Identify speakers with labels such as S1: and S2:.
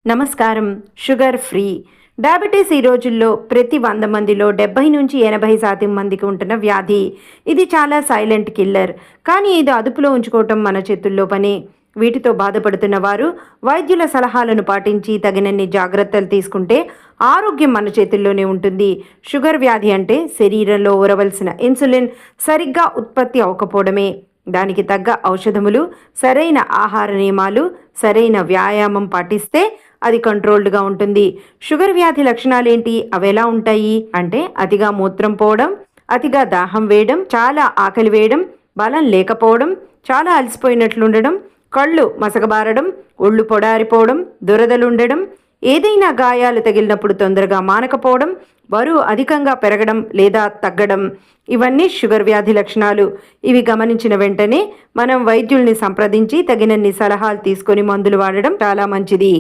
S1: నమస్కారం. Sugar free diabetes ఈ రోజుల్లో ప్రతి 100 మందిలో 70 నుంచి 80% మందికి ఉంటున్న వ్యాధి. ఇది చాలా సైలెంట్ కిల్లర్. కానీ ఇది అదుపులో ఉంచుకోవటం మన చేతుల్లో పని. వీటితో బాధపడుతున్న వారు వైద్యుల సలహాలను పాటించి తగినన్ని జాగ్రత్తలు తీసుకుంటే ఆరోగ్యం మన చేతుల్లోనే ఉంటుంది. షుగర్ వ్యాధి అంటే శరీరంలో ఊరవలసిన ఇన్సులిన్ సరిగ్గా ఉత్పత్తి అవ్వకపోవడమే. దానికి తగ్గ ఔషధములు, సరైన ఆహార నియమాలు, సరైన వ్యాయామం పాటిస్తే అది కంట్రోల్డ్గా ఉంటుంది. షుగర్ వ్యాధి లక్షణాలేంటి? అవి ఎలా ఉంటాయి అంటే అతిగా మూత్రం పోవడం, అతిగా దాహం వేయడం, చాలా ఆకలి వేయడం, బలం లేకపోవడం, చాలా అలసిపోయినట్లుండడం, కళ్ళు మసకబారడం, ఒళ్ళు పొడారిపోవడం, దురదలుండడం, ఏదైనా గాయాలు తగిలినప్పుడు తొందరగా మానకపోవడం, బరువు అధికంగా పెరగడం లేదా తగ్గడం. ఇవన్నీ షుగర్ వ్యాధి లక్షణాలు. ఇవి గమనించిన వెంటనే మనం వైద్యుల్ని సంప్రదించి తగినన్ని సలహాలు తీసుకొని మందులు వాడడం చాలా మంచిది.